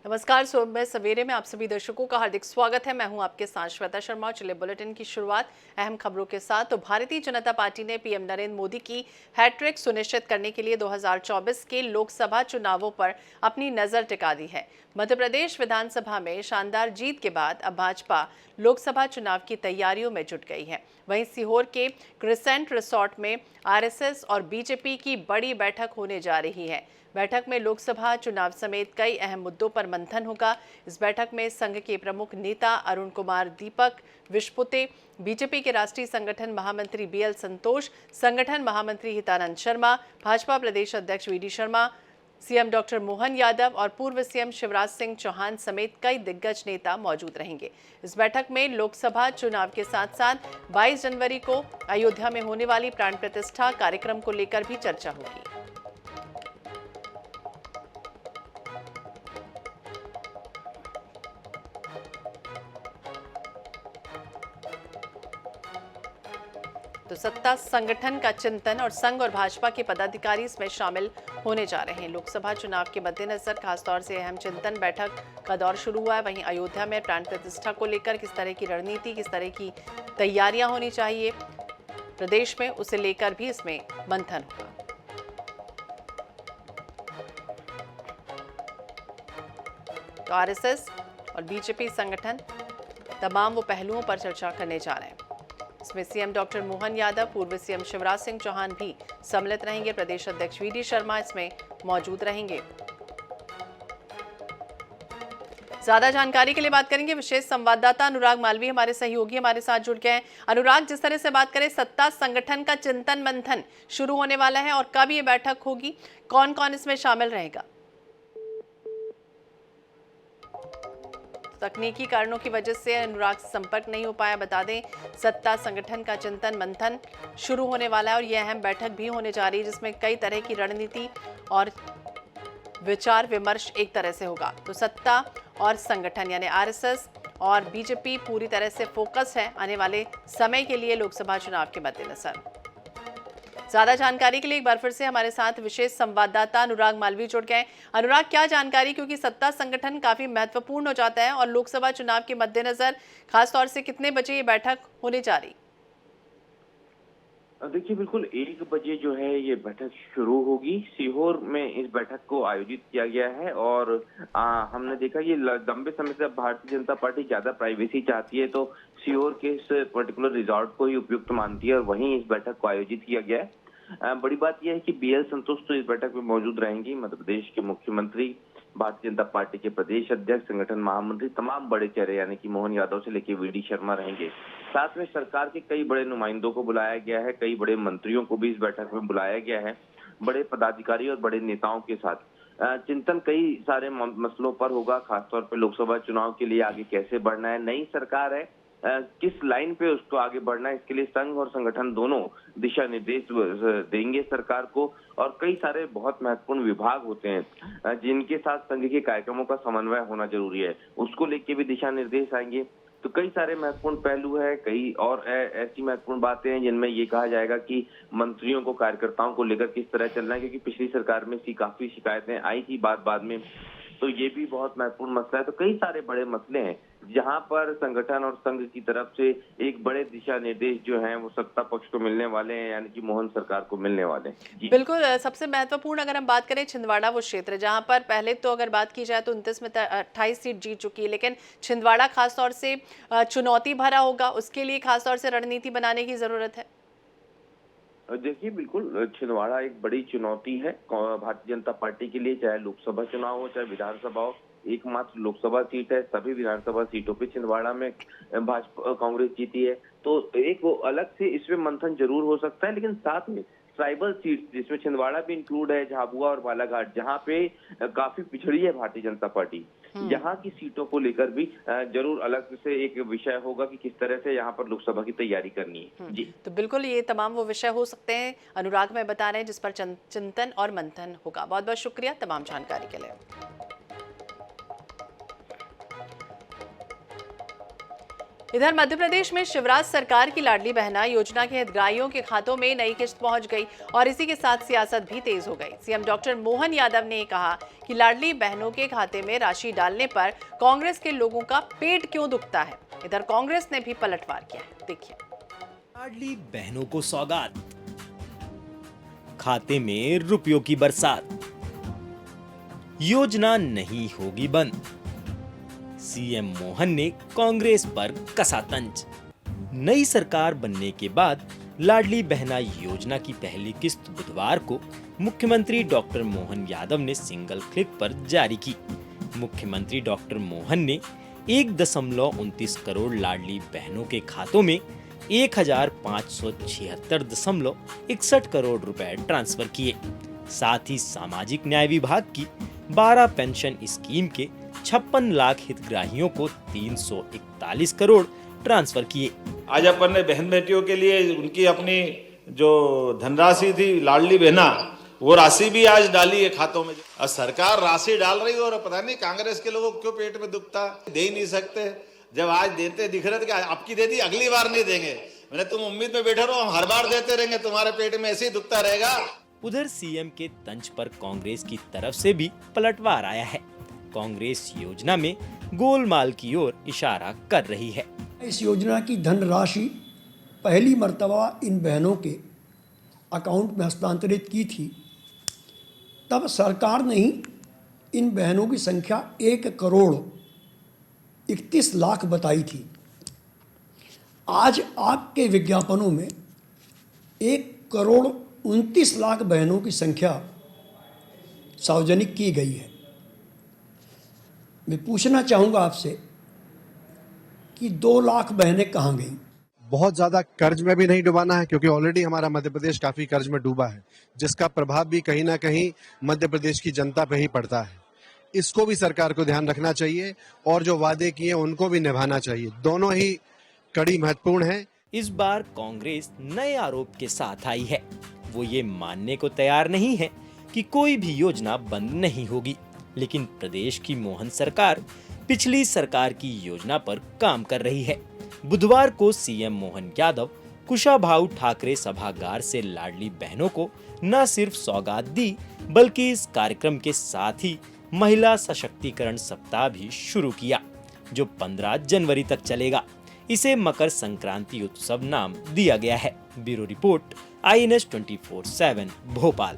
नमस्कार। सुबह सवेरे में आप सभी दर्शकों का हार्दिक स्वागत है। मैं हूं आपके साथ श्वेता शर्मा। चलिए बुलेटिन की शुरुआत अहम खबरों के साथ। तो भारतीय जनता पार्टी ने पीएम नरेंद्र मोदी की हैट्रिक सुनिश्चित करने के लिए 2024 के लोकसभा चुनावों पर अपनी नजर टिका दी है। मध्य प्रदेश विधानसभा में शानदार जीत के बाद अब भाजपा लोकसभा चुनाव की तैयारियों में जुट गई है। वहीं सीहोर के क्रिसेंट रिसोर्ट में आरएसएस और बीजेपी की बड़ी बैठक होने जा रही है। बैठक में लोकसभा चुनाव समेत कई अहम मुद्दों पर मंथन होगा। इस बैठक में संघ के प्रमुख नेता अरुण कुमार दीपक विश्पुते, बीजेपी के राष्ट्रीय संगठन महामंत्री बीएल संतोष, संगठन महामंत्री हितानंद शर्मा, भाजपा प्रदेश अध्यक्ष VD Sharma, CM doctor Mohan Yadav और पूर्व सीएम शिवराज सिंह चौहान समेत कई दिग्गज नेता मौजूद रहेंगे। इस बैठक में लोकसभा चुनाव के साथ साथ 22 जनवरी को अयोध्या में होने वाली प्राण प्रतिष्ठा कार्यक्रम को लेकर भी चर्चा होगी। तो सत्ता संगठन का चिंतन और संघ और भाजपा के पदाधिकारी इसमें शामिल होने जा रहे हैं। लोकसभा चुनाव के मद्देनजर खासतौर से अहम चिंतन बैठक का दौर शुरू हुआ है। वहीं अयोध्या में प्राण प्रतिष्ठा को लेकर किस तरह की रणनीति, किस तरह की तैयारियां होनी चाहिए प्रदेश में, उसे लेकर भी इसमें मंथन होगा। तो आरएसएस और बीजेपी संगठन तमाम वो पहलुओं पर चर्चा करने जा रहे हैं। इसमें सीएम डॉक्टर मोहन यादव, पूर्व सीएम शिवराज सिंह चौहान भी सम्मिलित रहेंगे। प्रदेश अध्यक्ष वीडी शर्मा इसमें मौजूद रहेंगे। ज्यादा जानकारी के लिए बात करेंगे विशेष संवाददाता अनुराग मालवीय हमारे सहयोगी हमारे साथ जुड़ गए हैं। अनुराग, जिस तरह से बात करें, सत्ता संगठन का चिंतन मंथन शुरू होने वाला है और कब ये बैठक होगी, कौन कौन इसमें शामिल रहेगा? तकनीकी कारणों की वजह से अनुराग संपर्क नहीं हो पाया। बता दें, सत्ता संगठन का चिंतन मंथन शुरू होने वाला है और यह अहम बैठक भी होने जा रही है जिसमें कई तरह की रणनीति और विचार विमर्श एक तरह से होगा। तो सत्ता और संगठन यानी आरएसएस और बीजेपी पूरी तरह से फोकस है आने वाले समय के लिए लोकसभा चुनाव के मद्देनजर। ज्यादा जानकारी के लिए एक बार फिर से हमारे साथ विशेष संवाददाता अनुराग मालवीय जुड़ गए। अनुराग, क्या जानकारी, क्योंकि सत्ता संगठन काफी महत्वपूर्ण हो जाता है और लोकसभा चुनाव के मद्देनजर खासतौर से कितने बजे ये बैठक होने जा रही? देखिए, बिल्कुल 1 बजे जो है ये बैठक शुरू होगी। सीहोर में इस बैठक को आयोजित किया गया है और हमने देखा ये लंबे समय से भारतीय जनता पार्टी ज्यादा प्राइवेसी चाहती है, तो सीहोर के इस पर्टिकुलर रिजॉर्ट को ही उपयुक्त मानती है और वहीं इस बैठक को आयोजित किया गया है। बड़ी बात यह है कि बीएल संतोष तो इस बैठक में मौजूद रहेंगी। मध्य प्रदेश के मुख्यमंत्री, भारतीय जनता पार्टी के प्रदेश अध्यक्ष, संगठन महामंत्री, तमाम बड़े चेहरे यानी कि मोहन यादव से लेकर वीडी शर्मा रहेंगे। साथ में सरकार के कई बड़े नुमाइंदों को बुलाया गया है, कई बड़े मंत्रियों को भी इस बैठक में बुलाया गया है, बड़े पदाधिकारी और बड़े नेताओं के साथ चिंतन कई सारे मसलों पर होगा। खासतौर पर लोकसभा चुनाव के लिए आगे कैसे बढ़ना है, नई सरकार है, किस लाइन पे उसको आगे बढ़ना है, इसके लिए संघ और संगठन दोनों दिशा निर्देश देंगे सरकार को। और कई सारे बहुत महत्वपूर्ण विभाग होते हैं जिनके साथ संघ के कार्यक्रमों का समन्वय होना जरूरी है, उसको लेके भी दिशा निर्देश आएंगे। तो कई सारे महत्वपूर्ण पहलू है, कई और ऐसी महत्वपूर्ण बातें हैं जिनमें ये कहा जाएगा कि मंत्रियों को, कार्यकर्ताओं को लेकर किस तरह चलना है, क्योंकि पिछली सरकार में काफी शिकायतें आई थी बाद में, तो ये भी बहुत महत्वपूर्ण मसला है। तो कई सारे बड़े मसले हैं जहां पर संगठन और संघ की तरफ से एक बड़े दिशा निर्देश जो हैं वो सत्ता पक्ष को मिलने वाले हैं, यानी कि मोहन सरकार को मिलने वाले हैं। बिल्कुल, सबसे महत्वपूर्ण अगर हम बात करें छिंदवाड़ा वो क्षेत्र जहां पर पहले तो अगर बात की जाए तो 29 में 28 सीट जीत चुकी है, लेकिन छिंदवाड़ा खासतौर से चुनौती भरा होगा, उसके लिए खासतौर से रणनीति बनाने की जरूरत है। देखिए, बिल्कुल छिंदवाड़ा एक बड़ी चुनौती है भारतीय जनता पार्टी के लिए, चाहे लोकसभा चुनाव हो चाहे विधानसभा हो। एकमात्र लोकसभा सीट है, सभी विधानसभा सीटों पे छिंदवाड़ा में भाजपा कांग्रेस जीती है, तो एक वो अलग से इसमें मंथन जरूर हो सकता है। लेकिन साथ में ट्राइबल सीट जिसमें छिंदवाड़ा भी इंक्लूड है, झाबुआ और बालाघाट, जहां पे काफी पिछड़ी है भारतीय जनता पार्टी, यहाँ की सीटों को लेकर भी जरूर अलग से एक विषय होगा कि किस तरह से यहाँ पर लोकसभा की तैयारी करनी है। जी, तो बिल्कुल ये तमाम वो विषय हो सकते हैं अनुराग में बता रहे हैं जिस पर चिंतन और मंथन होगा। बहुत बहुत शुक्रिया तमाम जानकारी के लिए। इधर मध्य प्रदेश में शिवराज सरकार की लाडली बहना योजना के हितग्राहियों के खातों में नई किस्त पहुंच गई और इसी के साथ सियासत भी तेज हो गई। सीएम डॉक्टर मोहन यादव ने कहा कि कि लाडली बहनों के खाते में राशि डालने पर कांग्रेस के लोगों का पेट क्यों दुखता है। इधर कांग्रेस ने भी पलटवार किया है, देखिए। लाडली बहनों को सौगात, खाते में रुपयों की बरसात, योजना नहीं होगी बंद, सीएम मोहन ने कांग्रेस पर कसा तंज। नई सरकार बनने के बाद लाडली बहना योजना की पहली किस्त बुधवार को मुख्यमंत्री डॉक्टर मोहन यादव ने सिंगल क्लिक पर जारी की। मुख्यमंत्री डॉक्टर मोहन ने 1.29 करोड़ लाडली बहनों के खातों में 1576.61 करोड़ रुपए ट्रांसफर किए। साथ ही सामाजिक न्याय विभाग की 12 पेंशन स्कीम के 56 लाख हितग्राहियों को 341 करोड़ ट्रांसफर किए। आज अपन ने बहन बेटियों के लिए उनकी अपनी जो धनराशि थी लाडली बहना, वो राशि भी आज डाली है खातों में। और सरकार राशि डाल रही है और पता नहीं कांग्रेस के लोगों को क्यों पेट में दुखता, दे ही नहीं सकते। जब आज देते दिख रहे थे कि आपकी दे दी, अगली बार नहीं देंगे। मैंने तुम उम्मीद में बैठे रहो, हम हर बार देते रहेंगे, तुम्हारे पेट में ऐसे ही दुखता रहेगा। उधर सीएम के तंज पर कांग्रेस की तरफ से भी पलटवार आया है। कांग्रेस योजना में गोलमाल की ओर इशारा कर रही है। इस योजना की धनराशि पहली मर्तबा इन बहनों के अकाउंट में हस्तांतरित की थी, तब सरकार ने ही इन बहनों की संख्या 1,31,00,000 बताई थी। आज आपके विज्ञापनों में 1,29,00,000 बहनों की संख्या सार्वजनिक की गई है। मैं पूछना चाहूँगा आपसे कि 2 लाख बहनें कहाँ गईं? बहुत ज्यादा कर्ज में भी नहीं डुबाना है, क्योंकि ऑलरेडी हमारा मध्य प्रदेश काफी कर्ज में डूबा है, जिसका प्रभाव भी कहीं ना कहीं मध्य प्रदेश की जनता पे ही पड़ता है। इसको भी सरकार को ध्यान रखना चाहिए और जो वादे किए उनको भी निभाना चाहिए। दोनों ही कड़ी महत्वपूर्ण है। इस बार कांग्रेस नए आरोप के साथ आई है। वो ये मानने को तैयार नहीं है कि कोई भी योजना बंद नहीं होगी, लेकिन प्रदेश की मोहन सरकार पिछली सरकार की योजना पर काम कर रही है। बुधवार को सीएम मोहन यादव कुशाभाऊ ठाकरे सभागार से लाडली बहनों को न सिर्फ सौगात दी, बल्कि इस कार्यक्रम के साथ ही महिला सशक्तिकरण सप्ताह भी शुरू किया, जो 15 जनवरी तक चलेगा। इसे मकर संक्रांति उत्सव नाम दिया गया है। Bureau report, INS 24/7 Bhopal.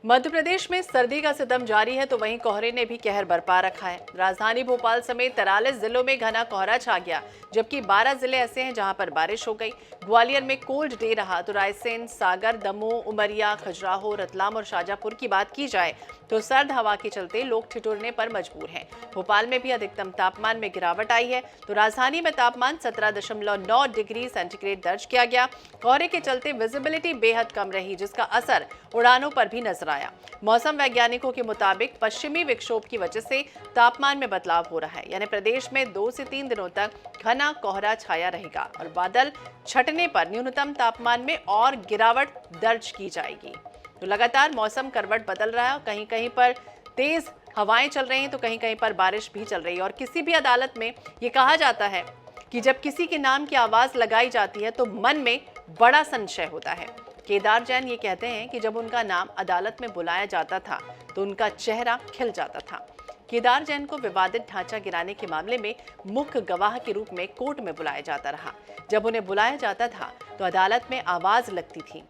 Madhya Pradesh में सर्दी का सितम जारी है, तो वहीं कोहरे ने भी कहर बरपा रखा है। राजधानी भोपाल समेत 43 जिलों में घना कोहरा छा गया, जबकि 12 जिले ऐसे हैं जहां पर बारिश हो गई। ग्वालियर में कोल्ड डे रहा, तो रायसेन, सागर, दमोह, उमरिया, खजुराहो, रतलाम और शाजापुर की बात की जाए तो सर्द हवा के चलते लोग ठिठुरने पर मजबूर हैं। भोपाल में भी अधिकतम तापमान में गिरावट आई है, तो राजधानी में तापमान 17.9 डिग्री सेंटीग्रेड दर्ज किया गया। कोहरे के चलते विजिबिलिटी बेहद कम रही, जिसका असर उड़ानों पर भी नजर आया। मौसम वैज्ञानिकों के मुताबिक पश्चिमी विक्षोभ की वजह से तापमान में बदलाव हो रहा है, यानी प्रदेश में 2 से 3 दिनों तक घना कोहरा छाया रहेगा और बादल छटने पर न्यूनतम तापमान में और गिरावट दर्ज की जाएगी। तो लगातार मौसम करवट बदल रहा है, कहीं कहीं पर तेज हवाएं चल रही हैं, तो कहीं कहीं पर बारिश भी चल रही है। और किसी भी अदालत में ये कहा जाता है कि जब किसी के नाम की आवाज लगाई जाती है तो मन में बड़ा संशय होता है। केदार जैन ये कहते हैं कि जब उनका नाम अदालत में बुलाया जाता था तो उनका चेहरा खिल जाता था। केदार जैन को विवादित ढांचा गिराने के मामले में मुख्य गवाह के रूप में कोर्ट में बुलाया जाता रहा। जब उन्हें बुलाया जाता था तो अदालत में आवाज लगती थी,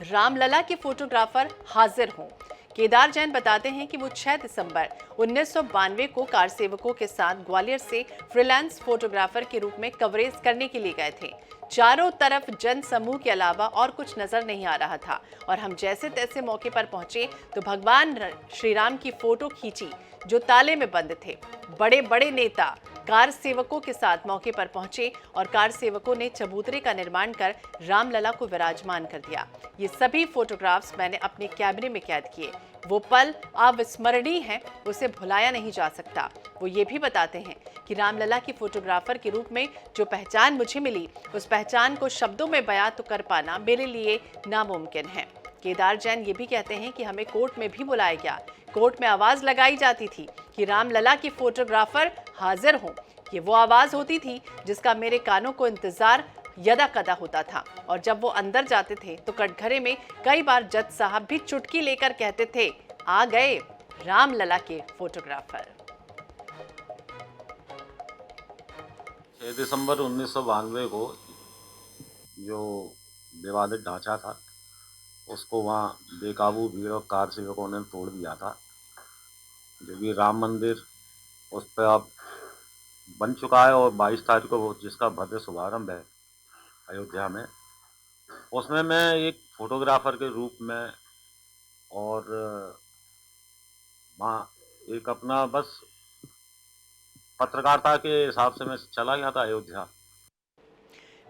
रामलला के फोटोग्राफर हाजिर हों। केदार जैन बताते हैं कि वो 6 दिसंबर 1992 को कार सेवकों के साथ ग्वालियर से फ्रीलांस फोटोग्राफर के रूप में कवरेज करने के लिए गए थे। चारों तरफ जन समूह के अलावा और कुछ नजर नहीं आ रहा था और हम जैसे तैसे मौके पर पहुंचे तो भगवान श्री राम की फोटो खींची जो ताले में बंद थे। बड़े बड़े नेता कार सेवकों के साथ मौके पर पहुंचे और कार सेवकों ने चबूतरे का निर्माण कर रामलला को विराजमान कर दिया। ये सभी फोटोग्राफ्स मैंने अपने कैमरे में कैद किए। वो पल अविस्मरणीय है, उसे भुलाया नहीं जा सकता। वो ये भी बताते हैं कि रामलला की फोटोग्राफर के रूप में जो पहचान मुझे मिली, उस पहचान को शब्दों में बयां तो कर पाना मेरे लिए नामुमकिन है। केदार जैन ये भी कहते हैं कि हमें कोर्ट में भी बुलाया गया। कोर्ट में आवाज लगाई जाती थी कि रामलला की फोटोग्राफर हाजिर हों। ये वो आवाज होती थी जिसका मेरे कानों को इंतजार यदा कदा होता था और जब वो अंदर जाते थे तो कटघरे में कई बार जज साहब भी चुटकी लेकर कहते थे, आ गए रामलला के फोटोग्राफर। 6 दिसंबर 1992 को जो विवादित ढांचा था उसको वहाँ बेकाबू भीड़ और कार सेवकों ने तोड़ दिया था। जो भी राम मंदिर उस पर अब बन चुका है और 22 तारीख को जिसका भव्य शुभारंभ है अयोध्या में, उसमें मैं एक फोटोग्राफर के रूप में और वहाँ एक अपना बस पत्रकारिता के हिसाब से मैं चला गया था अयोध्या।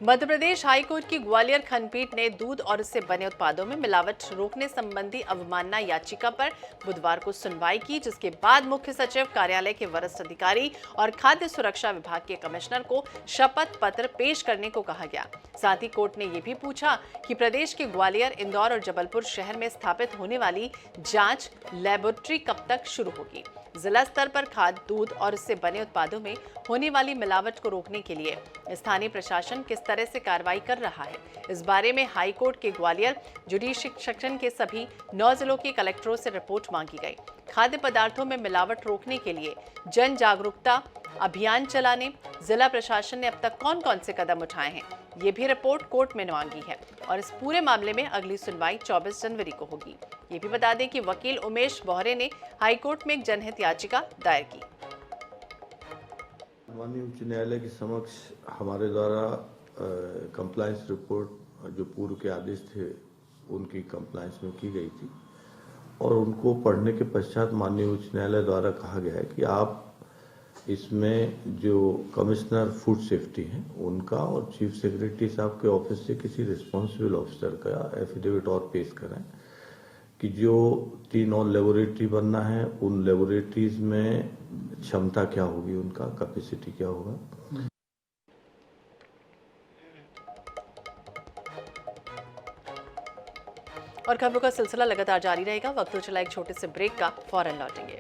मध्य प्रदेश हाईकोर्ट की ग्वालियर खंडपीठ ने दूध और उससे बने उत्पादों में मिलावट रोकने संबंधी अवमानना याचिका पर बुधवार को सुनवाई की, जिसके बाद मुख्य सचिव कार्यालय के वरिष्ठ अधिकारी और खाद्य सुरक्षा विभाग के कमिश्नर को शपथ पत्र पेश करने को कहा गया। साथ ही कोर्ट ने यह भी पूछा कि प्रदेश के ग्वालियर, इंदौर और जबलपुर शहर में स्थापित होने वाली जांच लैबोरेटरी कब तक शुरू होगी। जिला स्तर पर खाद्य, दूध और उससे बने उत्पादों में होने वाली मिलावट को रोकने के लिए स्थानीय प्रशासन किस तरह से कार्रवाई कर रहा है, इस बारे में हाई कोर्ट के ग्वालियर जुडिशियल सेक्शन के सभी 9 जिलों के कलेक्टरों से रिपोर्ट मांगी गई। खाद्य पदार्थों में मिलावट रोकने के लिए जन जागरूकता अभियान चलाने जिला प्रशासन ने अब तक कौन-कौन से कदम उठाए हैं, ये भी रिपोर्ट कोर्ट में मांगी है और इस पूरे मामले में अगली सुनवाई 24 जनवरी को होगी। ये भी बता दें कि वकील उमेश बोहरे ने हाईकोर्ट में एक जनहित याचिका दायर की। माननीय उच्च न्यायालय के समक्ष हमारे द्वारा कंप्लायंस रिपोर्ट जो पूर्व के आदेश थे उनकी कंप्लायंस में की गई थी और उनको पढ़ने के पश्चात माननीय उच्च न्यायालय द्वारा कहा गया है कि आप इसमें जो कमिश्नर फूड सेफ्टी हैं उनका और चीफ सेक्रेटरी साहब के ऑफिस से किसी रिस्पॉन्सिबल ऑफिसर का एफिडेविट और पेश करें कि जो 3 और लेबोरेटरी बनना है उन लेबोरेटरीज में क्षमता क्या होगी, उनका कैपेसिटी क्या होगा। और खबरों का सिलसिला लगातार जारी रहेगा। वक्त तो चला एक छोटे से ब्रेक का, फौरन लौटेंगे।